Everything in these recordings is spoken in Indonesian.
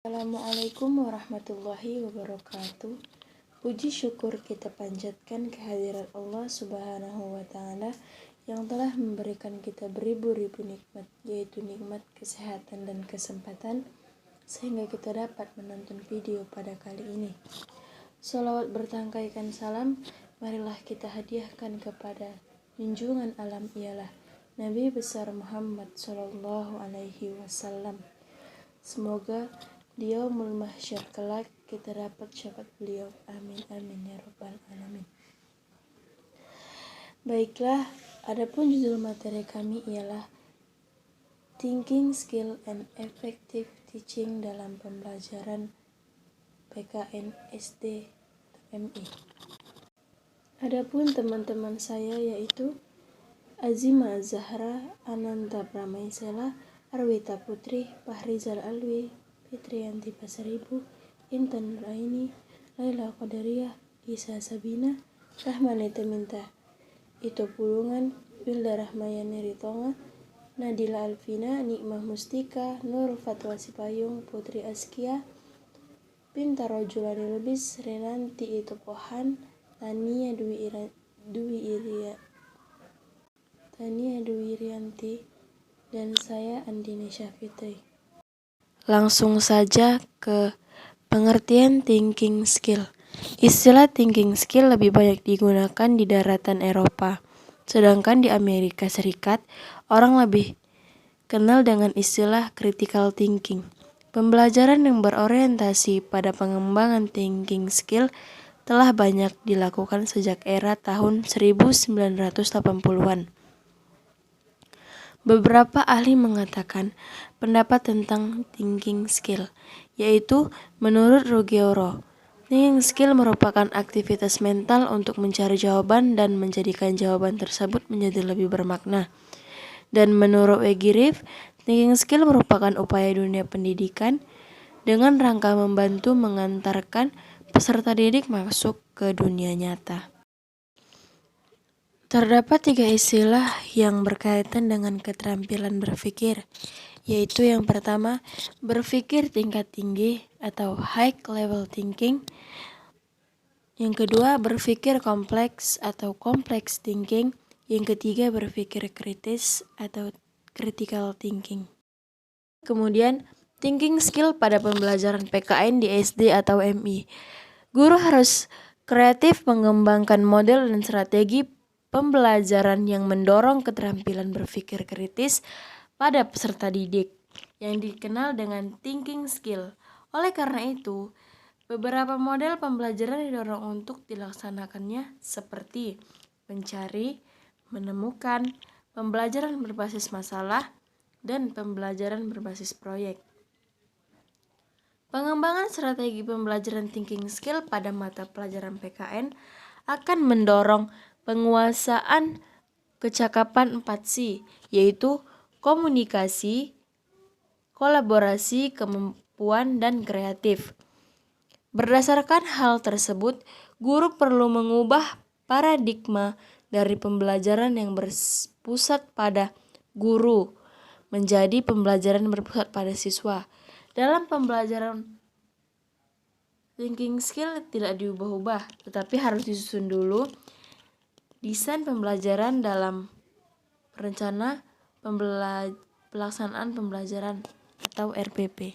Assalamualaikum warahmatullahi wabarakatuh. Puji syukur kita panjatkan kehadirat Allah Subhanahu wa Ta'ala yang telah memberikan kita beribu-ribu nikmat, yaitu nikmat kesehatan dan kesempatan, sehingga kita dapat menonton video pada kali ini. Sholawat bertangkaikan salam, marilah kita hadiahkan kepada junjungan alam ialah Nabi besar Muhammad Sallallahu Alaihi Wasallam. Semoga di yaumul mahsyar kelak kita dapat syafaat beliau. Amin amin ya rabbal alamin. Baiklah, adapun judul materi kami ialah Thinking Skill and Effective Teaching dalam pembelajaran PKN SD MI. Adapun teman-teman saya yaitu Azima Zahra, Ananta Pramaisela, Arwita Putri, Fahrizal Alwi, Fitriyanti Pasaribu, Intan Nuraini, Laila Qadariyah, Isa Sabina, Rahmani Teminta, Ito Pulungan, Wilda Rahmayani Ritonga, Nadila Alvina, Nikmah Mustika, Nur Fatwa Sipayung, Putri Askia, Pintar Rojulani Lubis, Renanti Ito Pohan, Tania Dwi Irianti, dan saya Andini Syafitri. Langsung saja ke pengertian thinking skill. Istilah thinking skill lebih banyak digunakan di daratan Eropa, sedangkan di Amerika Serikat orang lebih kenal dengan istilah critical thinking. Pembelajaran yang berorientasi pada pengembangan thinking skill telah banyak dilakukan sejak era tahun 1980-an. Beberapa ahli mengatakan pendapat tentang thinking skill, yaitu menurut Ruggiero, thinking skill merupakan aktivitas mental untuk mencari jawaban dan menjadikan jawaban tersebut menjadi lebih bermakna. Dan menurut Wegerev, thinking skill merupakan upaya dunia pendidikan dengan rangka membantu mengantarkan peserta didik masuk ke dunia nyata. Terdapat 3 istilah yang berkaitan dengan keterampilan berpikir, yaitu yang pertama, berpikir tingkat tinggi atau high level thinking. Yang kedua, berpikir kompleks atau complex thinking. Yang ketiga, berpikir kritis atau critical thinking. Kemudian, thinking skill pada pembelajaran PKN di SD atau MI. Guru harus kreatif mengembangkan model dan strategi pembelajaran yang mendorong keterampilan berpikir kritis pada peserta didik, yang dikenal dengan thinking skill. Oleh karena itu, beberapa model pembelajaran didorong untuk dilaksanakannya seperti mencari, menemukan, pembelajaran berbasis masalah, dan pembelajaran berbasis proyek. Pengembangan strategi pembelajaran thinking skill pada mata pelajaran PKN akan mendorong penguasaan kecakapan 4C, yaitu komunikasi, kolaborasi, kemampuan, dan kreatif. Berdasarkan hal tersebut, guru perlu mengubah paradigma dari pembelajaran yang berpusat pada guru menjadi pembelajaran berpusat pada siswa. Dalam pembelajaran thinking skill tidak diubah-ubah, tetapi harus disusun dulu desain pembelajaran dalam rencana pelaksanaan pembelajaran atau RPP.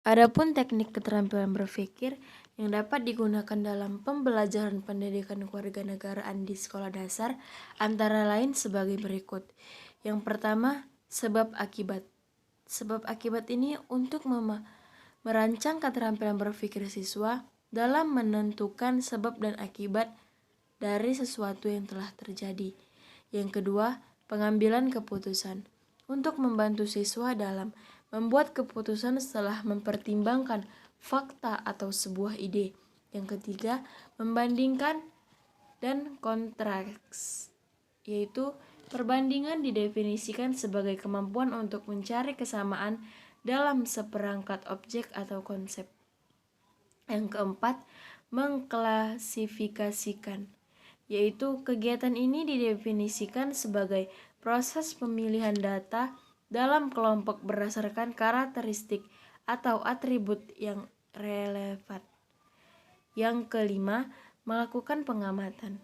Adapun teknik keterampilan berpikir yang dapat digunakan dalam pembelajaran pendidikan kewarganegaraan di sekolah dasar antara lain sebagai berikut. Yang pertama, sebab akibat. Sebab akibat ini untuk merancang keterampilan berpikir siswa dalam menentukan sebab dan akibat dari sesuatu yang telah terjadi. Yang kedua, pengambilan keputusan untuk membantu siswa dalam membuat keputusan setelah mempertimbangkan fakta atau sebuah ide. Yang ketiga, membandingkan dan kontras, yaitu perbandingan didefinisikan sebagai kemampuan untuk mencari kesamaan dalam seperangkat objek atau konsep. Yang keempat, mengklasifikasikan, yaitu kegiatan ini didefinisikan sebagai proses pemilihan data dalam kelompok berdasarkan karakteristik atau atribut yang relevan. Yang kelima, melakukan pengamatan.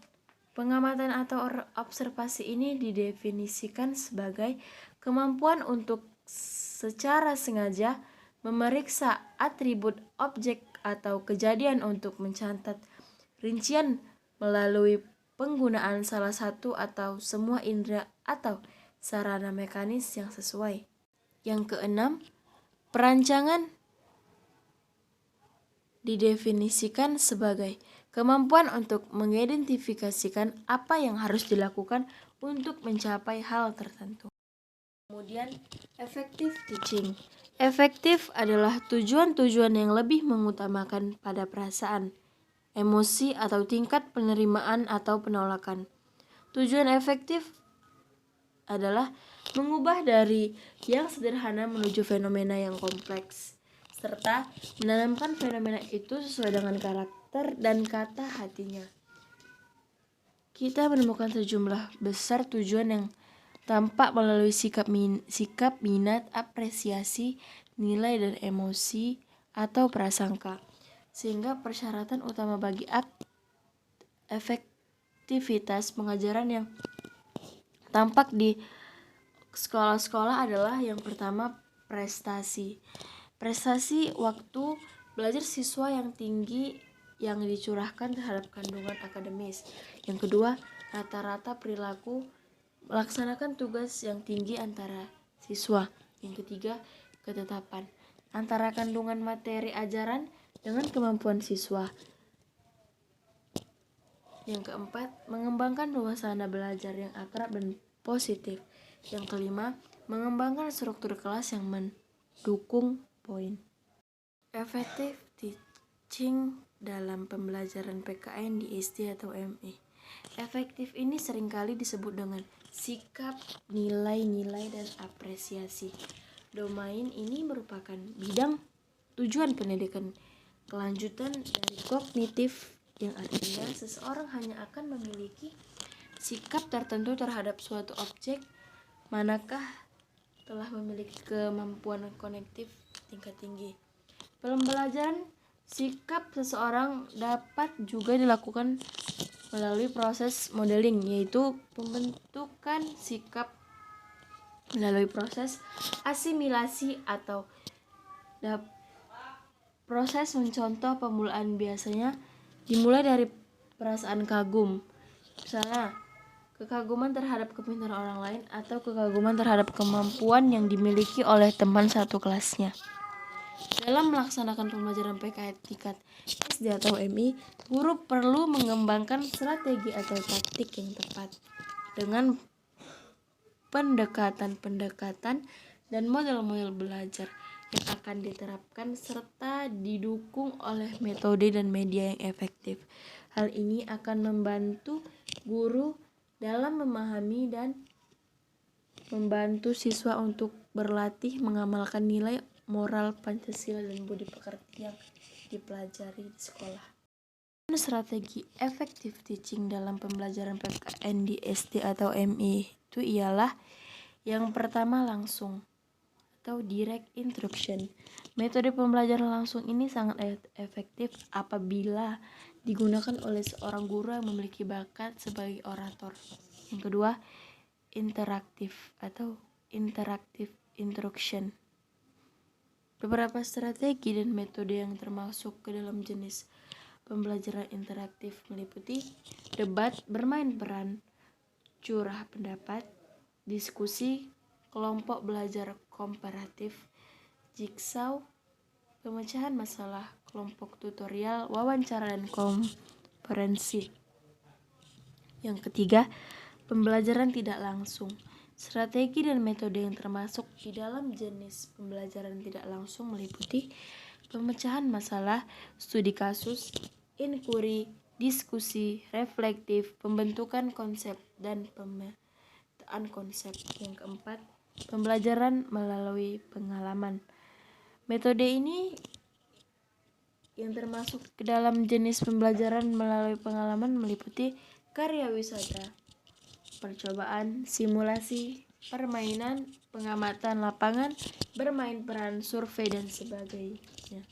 Pengamatan atau observasi ini didefinisikan sebagai kemampuan untuk secara sengaja memeriksa atribut objek atau kejadian untuk mencatat rincian melalui penggunaan salah satu atau semua indera atau sarana mekanis yang sesuai. Yang keenam, perancangan didefinisikan sebagai kemampuan untuk mengidentifikasikan apa yang harus dilakukan untuk mencapai hal tertentu. Kemudian, effective teaching. Efektif adalah tujuan-tujuan yang lebih mengutamakan pada perasaan, emosi, atau tingkat penerimaan atau penolakan. Tujuan efektif adalah mengubah dari yang sederhana menuju fenomena yang kompleks, serta menanamkan fenomena itu sesuai dengan karakter dan kata hatinya. Kita menemukan sejumlah besar tujuan yang tampak melalui sikap, minat, apresiasi, nilai, dan emosi atau prasangka. Sehingga persyaratan utama bagi efektivitas pengajaran yang tampak di sekolah-sekolah adalah yang pertama, prestasi. Prestasi waktu belajar siswa yang tinggi yang dicurahkan terhadap kandungan akademis. Yang kedua, rata-rata perilaku melaksanakan tugas yang tinggi antara siswa. Yang ketiga, ketetapan antara kandungan materi ajaran dengan kemampuan siswa. Yang keempat, mengembangkan suasana belajar yang akrab dan positif. Yang kelima, mengembangkan struktur kelas yang mendukung poin. Effective teaching dalam pembelajaran PKN di SD atau MI. Efektif ini seringkali disebut dengan sikap, nilai-nilai, dan apresiasi. Domain ini merupakan bidang tujuan pendidikan kelanjutan dari kognitif, yang artinya seseorang hanya akan memiliki sikap tertentu terhadap suatu objek manakah telah memiliki kemampuan kognitif tingkat tinggi. Pembelajaran sikap seseorang dapat juga dilakukan melalui proses modeling, yaitu pembentukan sikap melalui proses asimilasi atau proses mencontoh pemulaan biasanya dimulai dari perasaan kagum. Misalnya, kekaguman terhadap kepintaran orang lain atau kekaguman terhadap kemampuan yang dimiliki oleh teman satu kelasnya. Dalam melaksanakan pembelajaran PKN tingkat SD atau MI, guru perlu mengembangkan strategi atau taktik yang tepat dengan pendekatan-pendekatan dan model-model belajar yang akan diterapkan serta didukung oleh metode dan media yang efektif. Hal ini akan membantu guru dalam memahami dan membantu siswa untuk berlatih mengamalkan nilai moral Pancasila dan budi pekerti yang dipelajari di sekolah. Strategi effective teaching dalam pembelajaran PKN di SD atau MI itu ialah yang pertama, langsung atau direct instruction. Metode pembelajaran langsung ini sangat efektif apabila digunakan oleh seorang guru yang memiliki bakat sebagai orator. Yang kedua, interaktif atau interactive instruction. Beberapa strategi dan metode yang termasuk ke dalam jenis pembelajaran interaktif meliputi debat, bermain peran, curah pendapat, diskusi, kelompok belajar komparatif, jigsaw, pemecahan masalah, kelompok tutorial, wawancara, dan konferensi. Yang ketiga, pembelajaran tidak langsung. Strategi dan metode yang termasuk di dalam jenis pembelajaran tidak langsung meliputi pemecahan masalah, studi kasus, inquiry, diskusi, reflektif, pembentukan konsep, dan pemetaan konsep. Yang keempat, pembelajaran melalui pengalaman. Metode ini yang termasuk ke dalam jenis pembelajaran melalui pengalaman meliputi karya wisata, percobaan, simulasi, permainan, pengamatan lapangan, bermain peran survei, dan sebagainya.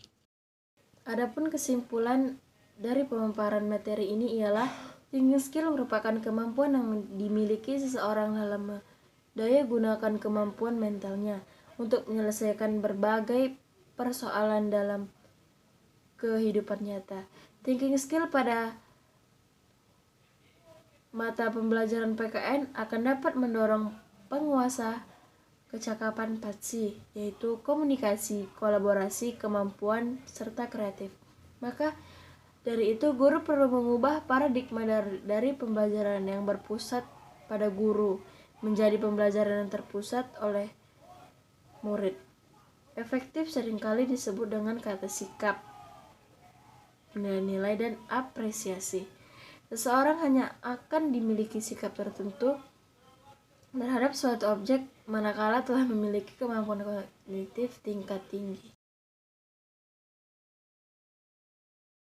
Adapun kesimpulan dari pemaparan materi ini ialah thinking skill merupakan kemampuan yang dimiliki seseorang dalam daya gunakan kemampuan mentalnya untuk menyelesaikan berbagai persoalan dalam kehidupan nyata. Thinking skill pada mata pembelajaran PKN akan dapat mendorong penguasa kecakapan 4C, yaitu komunikasi, kolaborasi, kemampuan, serta kreatif. Maka dari itu guru perlu mengubah paradigma dari pembelajaran yang berpusat pada guru menjadi pembelajaran yang terpusat oleh murid. Efektif seringkali disebut dengan kata sikap, nilai-nilai, dan apresiasi. Seseorang hanya akan dimiliki sikap tertentu terhadap suatu objek manakala telah memiliki kemampuan kognitif tingkat tinggi.